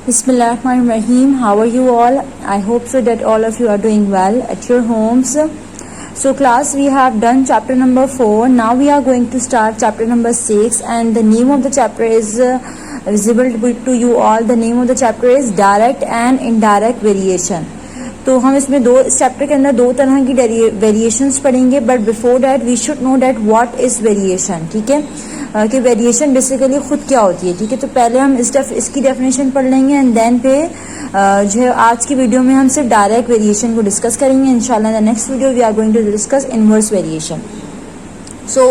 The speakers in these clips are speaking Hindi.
Bismillahirrahmanirrahim. How are you all? I hope so that all of you are doing well at your homes. So class, we have done chapter number 4. Now we are going to start chapter number 6, and the name of the chapter is visible to you all. The name of the chapter is direct and indirect variation. तो हम इसमें इस चैप्टर के अंदर दो तरह की वेरिएशंस पढ़ेंगे, but before that we should know that what is variation. ठीक है, कि वेरिएशन बेसिकली खुद क्या होती है. ठीक है, तो पहले हम इसकी डेफिनेशन पढ़ लेंगे एंड देन पे जो है आज की वीडियो में हम सिर्फ डायरेक्ट वेरिएशन को डिस्कस करेंगे. इंशाल्लाह the next video we are going to discuss inverse variation. So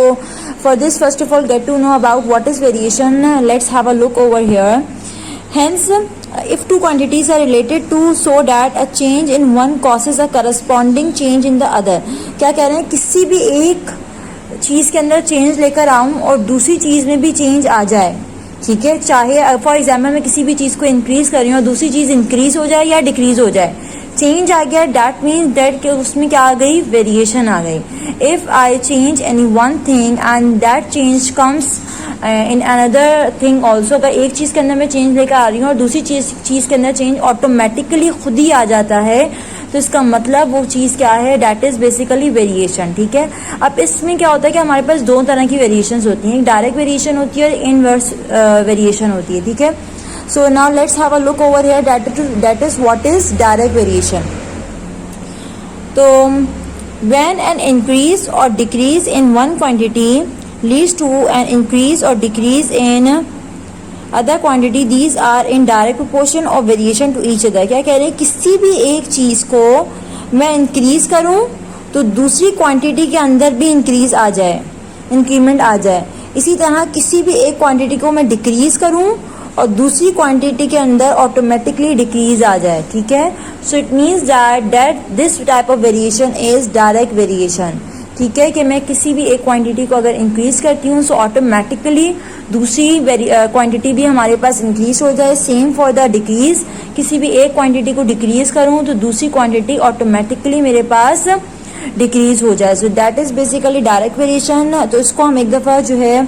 for this, first of all, get to know about what is variation. Let's have a look over here. Hence, if two quantities are related to so that a change in one causes a corresponding change in the other. क्या कह रहे हैं, किसी भी एक चीज़ के अंदर चेंज लेकर आऊँ और दूसरी चीज़ में भी चेंज आ जाए. ठीक है, चाहे फॉर एग्जाम्पल मैं किसी भी चीज़ को इंक्रीज कर रही हूँ और दूसरी चीज़ इंक्रीज हो जाए या डिक्रीज हो जाए, चेंज आ गया, दैट मीन्स दैट कि उसमें क्या आ गई, वेरिएशन आ गई. If I change any one thing and that change comes in another thing also, अगर एक चीज़ के अंदर मैं चेंज लेकर आ रही हूँ और दूसरी चीज़ के अंदर चेंज ऑटोमेटिकली खुद ही आ जाता है, तो इसका मतलब वो चीज़ क्या है, दैट इज बेसिकली वेरिएशन. ठीक है, अब इसमें क्या होता है कि हमारे पास दो तरह की वेरिएशंस होती हैं, एक डायरेक्ट वेरिएशन होती है और इनवर्स वेरिएशन होती है. ठीक है, so now let's have a look over here, that is what is direct variation. So when an increase or decrease in one quantity leads to an increase or decrease in other quantity, these are in direct proportion or variation to each other. क्या कह रहे हैं, किसी भी एक चीज़ को मैं इंक्रीज करूं तो दूसरी क्वांटिटी के अंदर भी इंक्रीज आ जाए, इंक्रीमेंट आ जाए. इसी तरह किसी भी एक क्वांटिटी को मैं डिक्रीज करूं और दूसरी क्वांटिटी के अंदर ऑटोमेटिकली डिक्रीज आ जाए. ठीक है, सो it means that this type of variation is direct variation. ठीक है, कि मैं किसी भी एक क्वांटिटी को अगर इंक्रीज करती हूँ सो ऑटोमेटिकली दूसरी क्वांटिटी भी हमारे पास इंक्रीज हो जाए. सेम फॉर द डिक्रीज, किसी भी एक क्वांटिटी को डिक्रीज करूँ तो दूसरी क्वांटिटी ऑटोमेटिकली मेरे पास डिक्रीज हो जाए. So that is basically direct variation. तो इसको हम एक दफ़ा जो है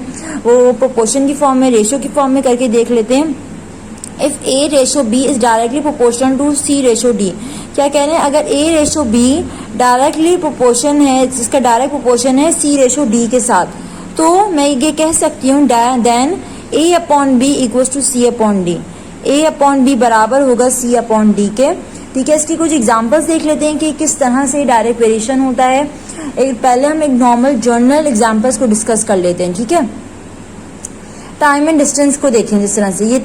वो प्रोपोर्शन की फॉर्म में, रेशियो की फॉर्म में करके देख लेते हैं. If A ratio B is directly proportional to C ratio D. क्या कह रहे हैं, अगर A ratio B directly proportion है, जिसका डायरेक्ट प्रोपोर्शन है सी रेशो डी के साथ, तो मैं ये कह सकती हूँ then A upon B equals to C upon D. A upon B बराबर होगा सी अपॉन डी के. ठीक है, इसकी कुछ एग्जांपल्स देख लेते हैं कि किस तरह से डायरेक्ट वेरिएशन होता है. पहले हम एक नॉर्मल जर्नल एग्जांपल्स को डिस्कस कर लेते हैं. ठीक है, टाइम एंड डिस्टेंस को देखें जिस तरह से, ये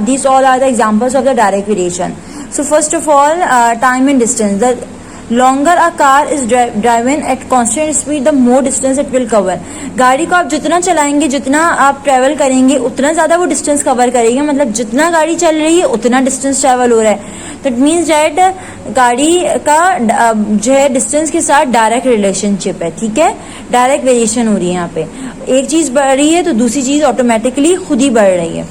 these all are the examples of the direct variation. So first of all time and distance. The longer a car is driven at constant speed the more distance it will cover. गाड़ी को आप जितना चलाएंगे, जितना आप ट्रेवल करेंगे, उतना ज़्यादा वो डिस्टेंस कवर करेगी. मतलब जितना गाड़ी चल रही है उतना डिस्टेंस ट्रेवल हो रहा है. तो इट मीन्स डैट गाड़ी का जो है डिस्टेंस के साथ डायरेक्ट रिलेशनशिप है. ठीक है, डायरेक्ट वेरिएशन हो रही है यहाँ पे. एक चीज़ बढ़ रही है तो दूसरी चीज़ ऑटोमेटिकली खुद ही बढ़ रही है.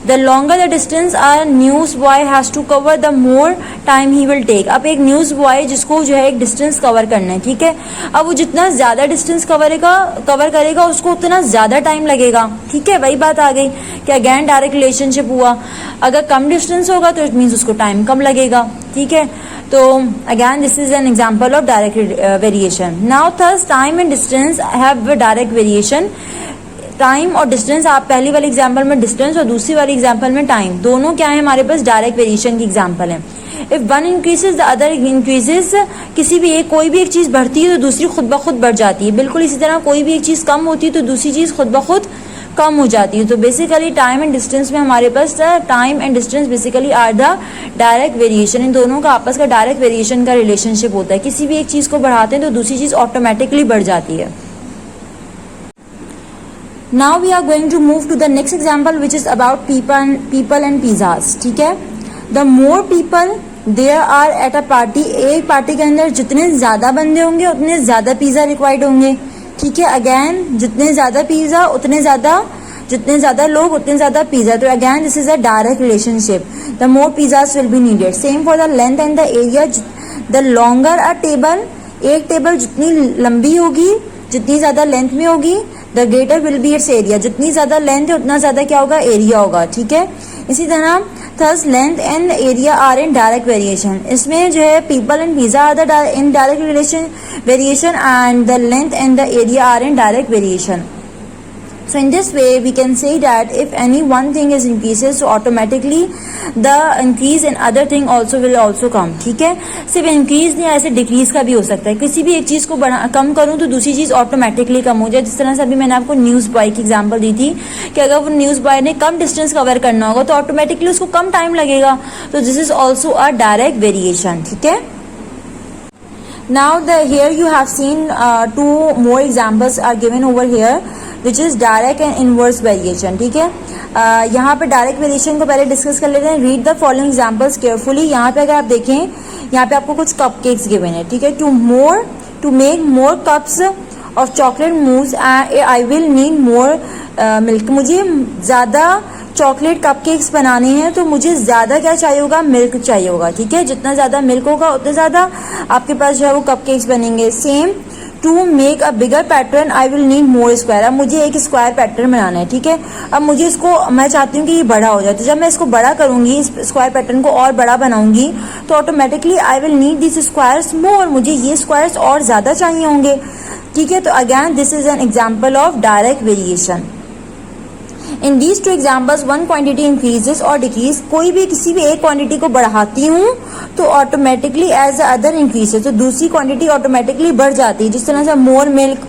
The longer the distance are newsboy has to cover the more time he will take. अब एक न्यूज बॉय जिसको जो है एक डिस्टेंस कवर करना है. ठीक है, अब वो जितना ज़्यादा डिस्टेंस कवर करेगा उसको उतना ज़्यादा टाइम लगेगा. ठीक है, वही बात आ गई कि अगेन डायरेक्ट रिलेशनशिप हुआ. अगर कम डिस्टेंस होगा तो इट मीन्स उसको टाइम कम लगेगा. ठीक है, तो again this is an example of direct variation. Now thus time and distance have direct variation. Time और डिस्टेंस, आप पहली वाली एग्जाम्पल में डिस्टेंस और दूसरी वाली एग्जाम्पल में टाइम, दोनों क्या है हमारे पास डायरेक्ट वेरिएशन की एग्जाम्पल है. If one increases the other increases. किसी भी एक कोई भी एक चीज़ बढ़ती है तो दूसरी खुद ब खुद बढ़ जाती है. बिल्कुल इसी तरह कोई भी एक चीज़ कम होती है तो दूसरी चीज़ खुद ब खुद कम हो जाती है. तो बेसिकली टाइम एंड डिस्टेंस में हमारे पास time and distance basically are the direct variation. इन दोनों का आपस का डायरेक्ट वेरिएशन का रिलेशनशिप होता है. किसी भी एक चीज़ को बढ़ाते हैं तो दूसरी चीज़ ऑटोमेटिकली बढ़ जाती है. Now we are going to move to the next example which is about people and pizzas. ठीक है, the more people there are at a party. एक पार्टी के अंदर जितने ज़्यादा बंदे होंगे उतने ज़्यादा पिज़्ज़ा रिक्वायर्ड होंगे. ठीक है, अगैन जितने ज़्यादा पिज़्ज़ा जितने ज़्यादा लोग उतने ज़्यादा पिज़्ज़ा. तो again this is a direct relationship. The more pizzas will be needed. Same for the length and the area. The longer a table, एक टेबल जितनी लंबी होगी, जितनी ज़्यादा लेंथ में होगी, the greater will be it's area. जितनी ज़्यादा लेंथ है उतना ज़्यादा क्या होगा, एरिया होगा. ठीक है, इसी तरह Thus length and area are in direct variation. इसमें जो है people and pizza are the in direct variation and the length and the area are in direct variation. So in this way we can say that if any one thing is increases, so automatically the increase in other thing also will also come. ठीक है, सिर्फ इंक्रीज नहीं, ऐसे डिक्रीज का भी हो सकता है. किसी भी एक चीज को कम करूं तो दूसरी चीज ऑटोमेटिकली कम हो जाए. जिस तरह से अभी मैंने आपको न्यूज बॉय की एग्जांपल दी थी कि अगर वो न्यूज बॉय ने कम डिस्टेंस कवर करना होगा तो ऑटोमेटिकली उसको कम टाइम लगेगा. तो this is also a direct variation. ठीक है. Now here you have seen two more examples are given over here, which is direct and inverse variation. ठीक है, यहाँ पे डायरेक्ट वेरिएशन को पहले डिस्कस कर लेते हैं. Read the following examples carefully. यहाँ पे अगर आप देखें, यहाँ पे आपको कुछ कपकेक्स गिवन है. ठीक है, to make more cups of chocolate mousse I will need more milk. मुझे ज्यादा चॉकलेट कपकेक्स बनाने हैं तो मुझे ज्यादा क्या चाहिए होगा, मिल्क चाहिए होगा. ठीक है, जितना ज्यादा मिल्क होगा उतना ज्यादा आपके पास जो है वो कपकेक्स बनेंगे. Same to make a bigger pattern I will need more square. अब मुझे एक स्क्वायर पैटर्न बनाना है. ठीक है, अब मुझे इसको, मैं चाहती हूँ कि ये बड़ा हो जाए, तो जब मैं इसको बड़ा करूंगी, इस स्क्वायर पैटर्न को और बड़ा बनाऊंगी, तो automatically I will need this squares more. मुझे ये स्क्वायर्स और ज्यादा चाहिए होंगे. ठीक है, तो again this is an example of direct variation. In these two examples one quantity increases और डिक्रीज. कोई भी किसी भी एक क्वांटिटी को बढ़ाती हूँ तो automatically as a other increases, तो दूसरी क्वांटिटी ऑटोमेटिकली बढ़ जाती है. जिस तरह से मोर मिल्क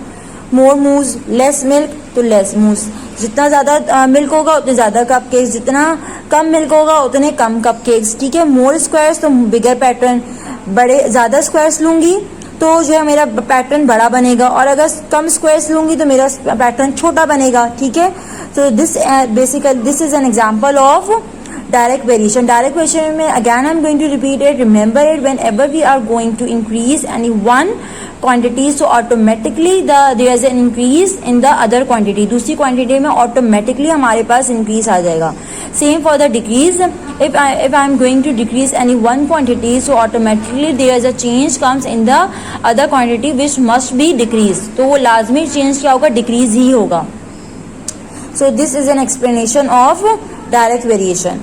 मोर मूव्स, लेस मिल्क तो लेस मूव्स. जितना ज्यादा मिल्क होगा उतने ज्यादा कपकेक्स, जितना कम मिल्क होगा उतने कम कपकेक्स. ठीक है, मोर स्क्वायर्स तो बिगर पैटर्न, बड़े ज्यादा स्क्वायर्स लूंगी तो जो है मेरा पैटर्न बड़ा बनेगा, और अगर कम स्क्वायर्स लूंगी तो मेरा पैटर्न छोटा बनेगा. ठीक है, so this is an example of direct variation. Direct variation में again I'm going to repeat it, remember it, whenever we are going to increase any one quantity, so automatically there is an increase in the other quantity. दूसरी quantity में automatically हमारे पास increase आ जाएगा. Same for the decrease. If I am going to decrease any one quantity, so automatically there is a change comes in the other quantity which must be decreased. तो वो लाजमी change क्या होगा, decrease ही होगा. So this is an explanation of direct variation.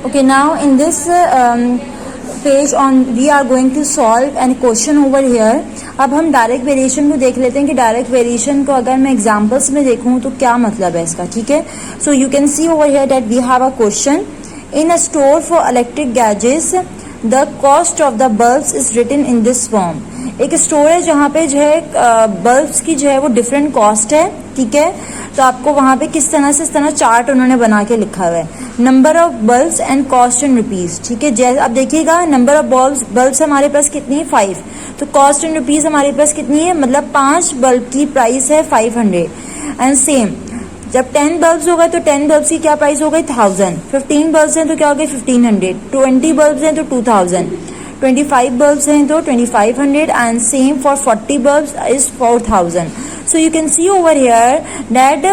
Okay, now in this page on we are going to solve an question over here. अब हम डायरेक्ट वेरिएशन को देख लेते हैं कि डायरेक्ट वेरिएशन को अगर मैं एग्जांपल्स में देखूं तो क्या मतलब है इसका. ठीक है, so you can see over here that we have a question. In a store for electric gadgets the cost of the bulbs is written in this form. एक स्टोर है जहाँ पे जो है बल्ब्स की जो है वो डिफरेंट कॉस्ट है. ठीक है, तो आपको वहां पे किस तरह से, इस तरह चार्ट उन्होंने बना के लिखा हुआ है. Number of bulbs and cost in rupees. ठीक है, जैसे आप देखिएगा नंबर ऑफ बल्ब्स हमारे पास कितनी है, 5. तो कॉस्ट इन रुपीज हमारे पास कितनी है, मतलब 5 बल्ब की प्राइस है 500. एंड सेम जब 10 बल्ब्स होगा तो 10 बल्ब्स की क्या प्राइस हो गई, 1000. 15 बल्ब्स हैं तो क्या हो गई, 1500. 20 बल्ब्स हैं तो 2000. 25 bulbs हैं तो 2500 and same for 40 bulbs is 4000. So you can see over here that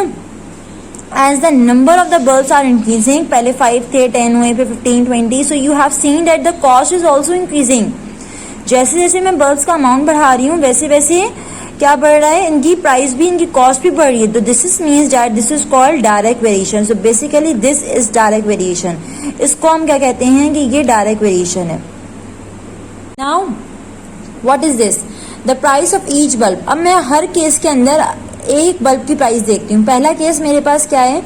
as the number of the bulbs are increasing, पहले 5 थे, 10 हुए, फिर 15, 20, so you have seen that the cost is also increasing. जैसे जैसे मैं बल्ब्स का अमाउंट बढ़ा रही हूँ वैसे वैसे क्या बढ़ रहा है, इनकी प्राइस भी, इनकी कॉस्ट भी बढ़ रही है. तो this is means that this is called direct variation. So basically this is direct variation. इसको हम क्या कहते हैं कि ये डायरेक्ट वेरिएशन है. Now what is this, the price of each bulb. अब मैं हर केस के अंदर एक बल्ब की प्राइस देखती हूँ. पहला केस मेरे पास क्या है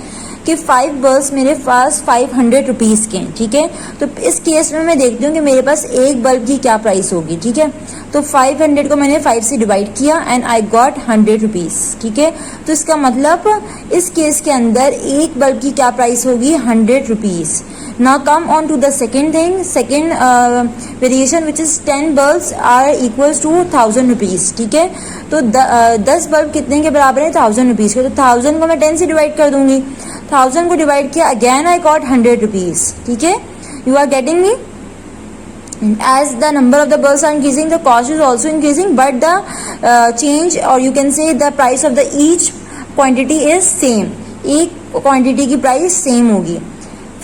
कि 5 बल्ब्स मेरे पास 500 रुपीज के हैं. ठीक है, तो इस केस में मैं देखती हूँ कि मेरे पास एक बल्ब की क्या प्राइस होगी. ठीक है, तो 500 को मैंने 5 से डिवाइड किया एंड आई गॉट 100 रुपीज. ठीक है, तो इसका मतलब इस केस के अंदर एक बल्ब की क्या प्राइस होगी, 100 rupees. Now come on to the second thing, second variation which is 10 bulbs are equals to 1000 rupees. ठीक है, तो 10 बल्ब कितने के बराबर है, 1000 रुपीज के. तो 1000 को मैं 10 से डिवाइड कर दूंगी. 1000 को डिवाइड किया, अगेन आई गॉट 100 रुपीज. ठीक है, you are getting me. As the number of the bulbs are increasing, the cost is also increasing, but the change or you can say the price of the each quantity is same. एक क्वांटिटी की प्राइस सेम होगी.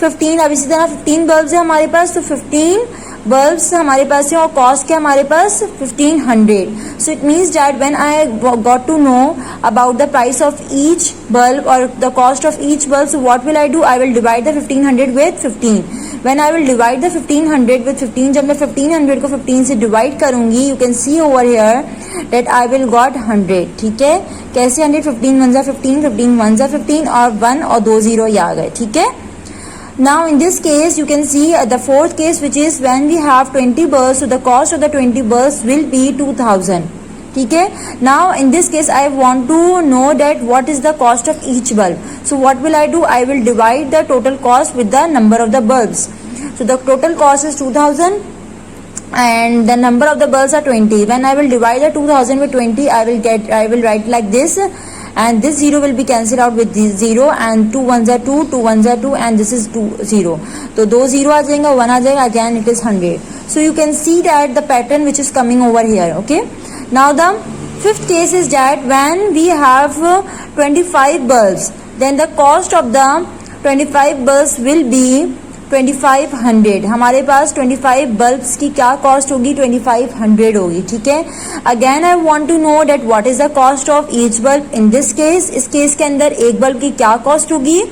15, अब इसी तरह 15 बल्ब्स है हमारे पास, तो 15 बल्ब्स हमारे पास है और कॉस्ट क्या हमारे पास 1500. So it means that when I got to know about the price of each bulb और the cost of each bulb, so what will I do, I will divide the 1500 with 15. When I will divide the 1500 with 15, जब मैं 1500 को 15 से डिवाइड करूंगी, you can see over here that I will got 100. ठीक है, कैसे 100, 15 1 15, 15 1 15 और 1 और 2 0 ये आ गए. ठीक है, now in this case you can see the fourth case, which is when we have 20 bulbs, so the cost of the 20 bulbs will be 2000. ठीक है, now in this case I want to know that what is the cost of each bulb. So what will I do, I will divide the total cost with the number of the bulbs. So the total cost is 2000 and the number of the bulbs are 20. When I will divide the 2000 with 20, I will write like this, and this 0 will be cancelled out with this 0, and 2 1s are 2, 2 1s are 2, and this is 2 0. तो 2 0 आ जाएगा, 1 आ जाएगा, again it is 100. So you can see that the pattern which is coming over here. Okay, now the fifth case is that when we have 25 bulbs, then the cost of the 25 bulbs will be 2500. हमारे पास 25 बल्ब्स की क्या कॉस्ट होगी, 2500 होगी. ठीक है, again I want to know that what is the cost of each bulb. In this case, इस केस के अंदर एक बल्ब की क्या कॉस्ट होगी,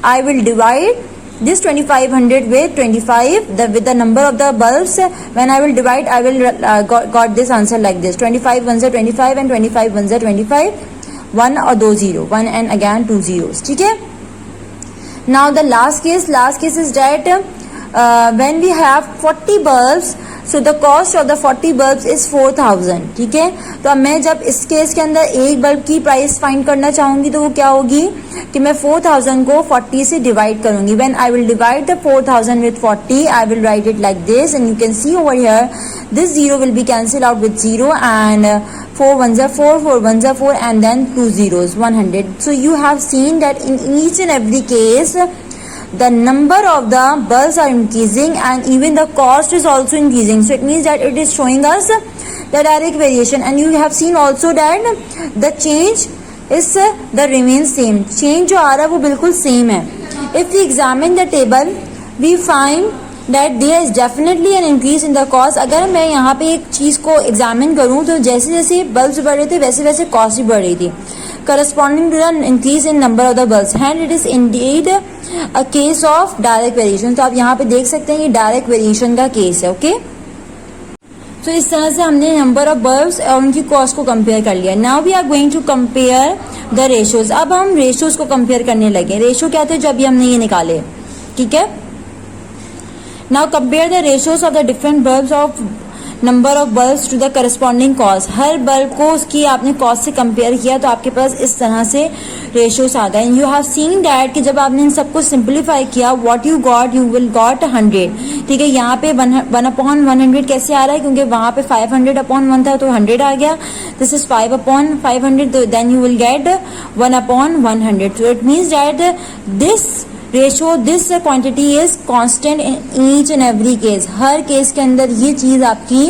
I will divide this 2500 with 25 with the number of the bulbs. When I will divide, I will got this answer like this, 25 1s are 25 and 25 1s are 25, 1 और 2 0, 1 and again 2 zeros. ठीक है, now the last case is that when we have 40 bulbs, so the cost of the 40 bulbs is 4000. ठीक है, तो अब मैं जब इस केस के अंदर एक बल्ब की प्राइस फाइंड करना चाहूंगी तो वो क्या होगी कि मैं 4000 को 40 से डिवाइड करूंगी. When I will divide the 4000 with 40, I will write it like this, and you can see over here this 0 will be cancelled out with 0, and 4 1s are 4, 4 1s are 4, and then 2 zeros, 100. So you have seen that in each and every case the number of the bulbs are increasing and even the cost is also increasing. So it means that it is showing us the direct variation, and you have seen also that the change is the remains same. change जो आ रहा है वो बिल्कुल same है. If we examine the table, we find that there is definitely an increase in the cost. अगर मैं यहाँ पे एक चीज को एग्जामिन करूँ तो जैसे जैसे बल्ब्स बढ़ रहे थे वैसे वैसे कॉस्ट भी बढ़ रही थी, corresponding to the increase in number of the bulbs, and it is indeed a case of direct variation. तो आप यहाँ पे देख सकते हैं ये डायरेक्ट वेरिएशन का केस है. ओके, तो इस तरह से हमने नंबर ऑफ बल्ब्स और उनकी कॉस्ट को कंपेयर कर लिया. Now we are going to compare the ratios. अब हम रेशियोज को कंपेयर करने लगे. रेशियो क्या थे जो अभी हमने ये निकाले. ठीक है, now compare the ratios of the different bulbs of number of bulbs to the corresponding cost. हर बल्ब को उसकी आपने कॉस्ट से कंपेयर किया तो आपके पास इस तरह से रेशियोज आ गए. यू हैव सीन डैट कि जब आपने इन सबको सिंप्लीफाई किया, what you got, you will got 100. ठीक है, यहाँ पे 1/100 कैसे आ रहा है, क्योंकि वहां पे 500/1 था तो 100 आ गया. This is 5/500, then you will get 1/100. So it means that this ratio, this quantity is constant in each and every case. हर केस के अंदर ये चीज आपकी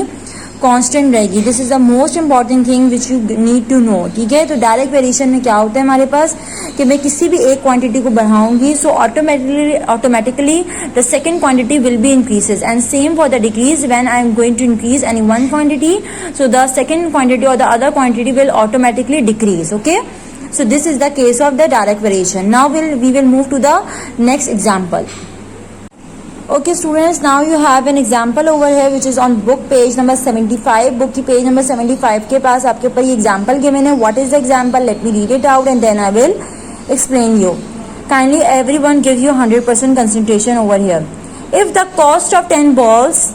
कांस्टेंट रहेगी. This is the most important thing which you need to know. ठीक है, तो डायरेक्ट वेरिएशन में क्या होता है हमारे पास कि मैं किसी भी एक क्वांटिटी को बढ़ाऊंगी, so automatically the second quantity will be increases, and same for the decrease. When I am going to increase any one quantity, so the second quantity और the other quantity will automatically decrease. Okay, so this is the case of the direct variation. Now we will move to the next example. Okay students, now you have an example over here which is on book page number 75. book की page number 75 के पास आपके ऊपर ये example given है. What is the example? Let me read it out and then I will explain you. Kindly everyone give you 100% concentration over here. If the cost of 10 balls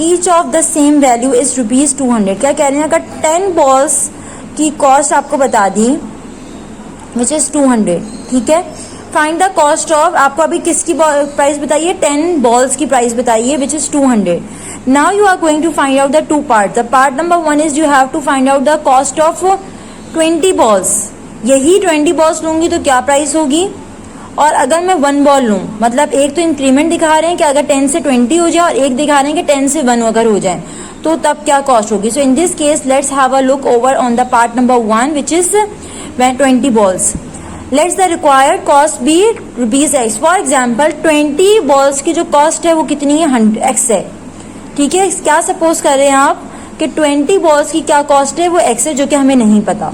each of the same value is ₹200. क्या कह रहे हैं, अगर 10 balls की cost आपको बता दी which is 200. ठीक है, फाइंड द कॉस्ट ऑफ, आपको अभी किसकी प्राइस बताइए, 10 balls की प्राइस बताइए which is 200. Now you are going to find out the 2 parts. The part number 1 is you have to find out the cost of 20 balls. यही 20 balls लूंगी तो क्या प्राइस होगी, और अगर मैं 1 ball लूं, मतलब एक तो इंक्रीमेंट दिखा रहे हैं कि अगर 10 से 20 हो जाए और एक दिखा रहे हैं कि 10 से 1 अगर हो जाए तो तब क्या कॉस्ट होगी. So in this case let's have a look over on the part number 1 which is 20 balls. Let's the required cost be ₹x. For example 20 balls की जो कॉस्ट है वो कितनी है, 100x है. ठीक है, क्या सपोज कर रहे हैं आप कि 20 बॉल्स की क्या कॉस्ट है, वो एक्स है, जो कि हमें नहीं पता।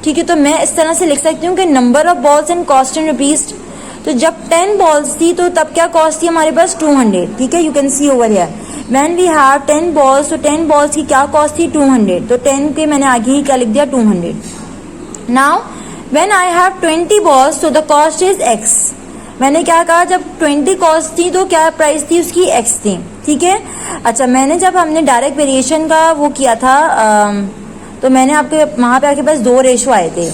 ठीक है, तो मैं इस तरह से लिख सकती हूँ कि number of balls and cost in rupees. तो जब 10 बॉल्स थी तो तब क्या कॉस्ट थी हमारे पास 200। ठीक है, you can see over here when we have 10 balls, तो 10 बॉल्स की क्या कॉस्ट थी 200। तो 10 के मैंने आगे ही क्या लिख दिया 200। Now when I have 20 balls तो द कॉस्ट इज एक्स। मैंने क्या कहा, जब 20 कॉस्ट थी तो क्या प्राइस थी उसकी एक्स थी। ठीक है, अच्छा मैंने जब हमने डायरेक्ट वेरिएशन का वो किया था तो मैंने आपके वहां पे आपके पास 2 रेशो आए थे,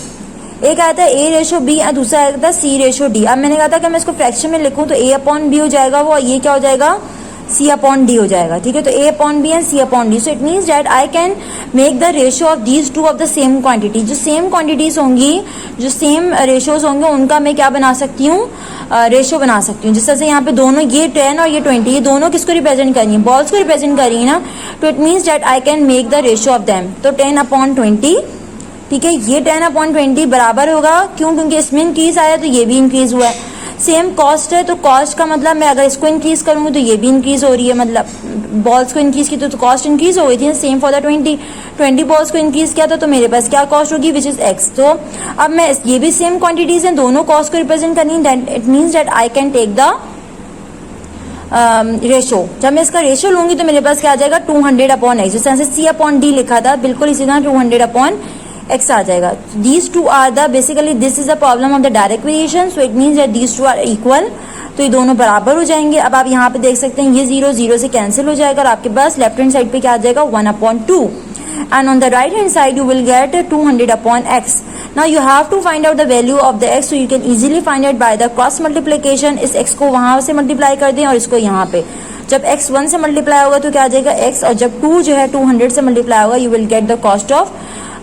एक आया था ए रेशो बी और दूसरा आया था सी रेशो डी। अब मैंने कहा था कि मैं इसको फ्रैक्शन में लिखूं तो ए अपॉन बी हो जाएगा वो, ये क्या हो जाएगा सी अपॉन डी हो जाएगा। ठीक है, तो A upon B and C upon D. So it means that I can make the ratio of these two of the same quantity. जो सेम क्वांटिटीज होंगी, जो सेम रेशोज होंगे, उनका मैं क्या बना सकती हूँ, रेशो बना सकती हूँ। जिस तरह से यहाँ पे दोनों ये 10 और ये 20, ये दोनों किसको रिप्रेजेंट करेंगे, बॉल्स को रिप्रेजेंट करेंगे ना। तो it means that I can make the ratio of them. तो 10 अपॉन 20, ठीक है, ये 10 अपॉन 20 बराबर होगा, क्यों, क्योंकि इसमें इंक्रीज आया तो ये भी इंक्रीज हुआ है। सेम कॉस्ट है तो कॉस्ट का मतलब मैं अगर इसको इंक्रीज करूंगी तो ये भी इंक्रीज हो रही है, मतलब बॉल्स को इंक्रीज की तो कॉस्ट इंक्रीज हो गई थी। सेम फॉर द 20 बॉल्स को इंक्रीज किया तो मेरे पास क्या कॉस्ट होगी, विच इज एक्स। तो अब मैं ये भी सेम क्वांटिटीज हैं, दोनों कॉस्ट को रिप्रेजेंट करनी, it means that I can take the ratio. जब मैं इसका रेशो लूंगी तो मेरे पास क्या आ जाएगा 200 अपॉन एक्स। जिस तरह से सी अपॉन डी लिखा था, बिल्कुल इसी तरह 200 अपॉन एक्स आ जाएगा। These two are the basically this is the problem of the direct variation. So it means that these two are equal. तो ये दोनों बराबर हो जाएंगे। अब आप यहाँ पे देख सकते हैं ये 0 0 से कैंसिल हो जाएगा और आपके पास लेफ्ट हैंड साइड पे क्या आ जाएगा 1/2 and on the right hand side you will get 200 upon x. Now you have to find out the value of the x, so you can easily find out by the cross multiplication. इस एक्स को वहां से मल्टीप्लाई कर दें और इसको यहाँ पे, जब x 1 से मल्टीप्लाई होगा तो क्या आ जाएगा x, और जब 2 जो है 200 से मल्टीप्लाई होगा you will get the cost of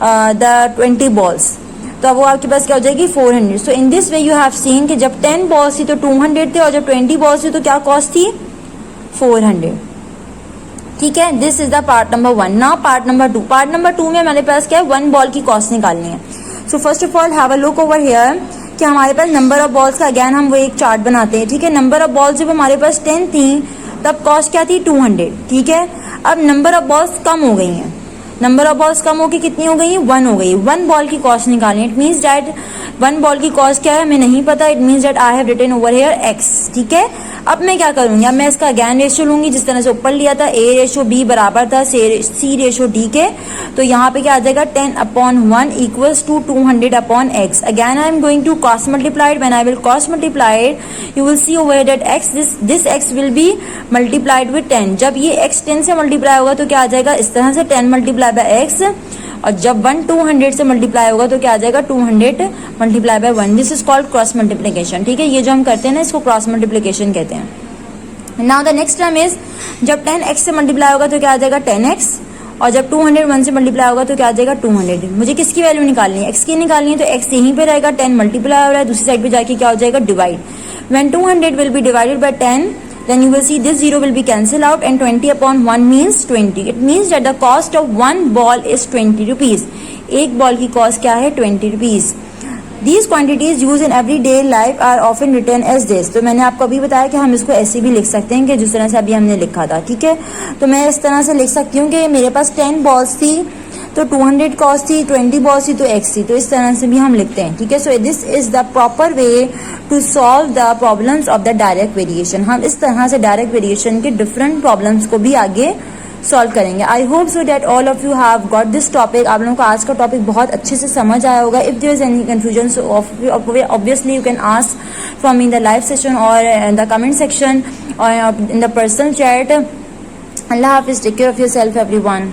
the 20 balls. तो अब वो आपके पास क्या हो जाएगी 400। So in this way you have seen कि जब 10 बॉल्स थी तो 200 थे और जब 20 बॉल्स थी तो क्या कॉस्ट थी 400। ठीक है, this is the part number 1। Now part number 2। Part number 2 में हमारे पास क्या है, 1 बॉल की कॉस्ट निकालनी है। सो first of all have a look over here कि हमारे पास नंबर ऑफ बॉल्स का अगेन हम वो एक चार्ट बनाते हैं। ठीक है, नंबर ऑफ बॉल्स जब हमारे पास 10 थी तब कॉस्ट क्या थी 200। ठीक है, अब नंबर ऑफ बॉल्स कम हो गई हैं, नंबर ऑफ बॉल्स कम होकर कितनी हो गई, 1 हो गई। 1 बॉल की कॉस्ट निकालनी। इट मीन्स दैट 1 बॉल की कॉस्ट क्या है हमें नहीं पता। It means that I have written over here x. ठीक है, अब मैं क्या करूंगी, अब मैं इसका अगेन रेशियो लूंगी जिस तरह से ऊपर लिया था, ए रेशियो बी बराबर था सी रेशियो डी के। तो यहाँ पे क्या आ जाएगा 10 upon 1 equals to 200 upon x. Again I am going to cross multiplied. When I will cross multiplied you will see over that x this x will be multiplied with 10। जब ये एक्स 10 से मल्टीप्लाई होगा तो क्या आ जाएगा इस तरह से 10 मल्टीप्लाई बाय एक्स, और जब 1 200 से मल्टीप्लाई होगा तो क्या आ जाएगा 200 multiply by 1। This is called cross multiplication. ठीक है, ये जो हम करते हैं ना इसको क्रॉस मल्टीप्लिकेशन कहते हैं। Now the next term is जब 10x से मल्टीप्लाई होगा तो क्या आ जाएगा 10x, और जब 201 से मल्टीप्लाई होगा तो क्या आ जाएगा 200। मुझे किसकी वैल्यू निकालनी है, x की निकालनी है। तो x यहीं पे रहेगा, 10 मल्टीप्लाई हो रहा है, दूसरी साइड पे जाके क्या हो जाएगा divide. When 200 will be divided by 10 then you will see this 0 will be cancelled out and 20 upon 1 means 20. It means that the cost of 1 ball is 20 rupees. एक बॉल की कॉस्ट क्या है 20 rupees. These quantities used in everyday life are often written as this. तो मैंने आपको अभी बताया कि हम इसको ऐसे भी लिख सकते हैं कि जिस तरह से अभी हमने लिखा था। ठीक है, तो मैं इस तरह से लिख सकती हूँ कि मेरे पास 10 बॉल्स थी तो 200 कॉस्ट थी, 20 बॉल्स थी तो एक्स थी। तो इस तरह से भी हम लिखते हैं। ठीक है, so this is the proper way to solve the problems of the direct variation. हम इस तरह से डायरेक्ट वेरिएशन के डिफरेंट प्रॉब्लम्स को भी आगे सॉल्व करेंगे। I hope so that all of you have got this topic. आप लोगों को आज का टॉपिक बहुत अच्छे से समझ आया होगा। If there is any confusion so obviously you can ask from in the live session और इन द कमेंट सेक्शन और इन द पर्सनल चैट। अल्लाह हाफिज, take care of yourself everyone.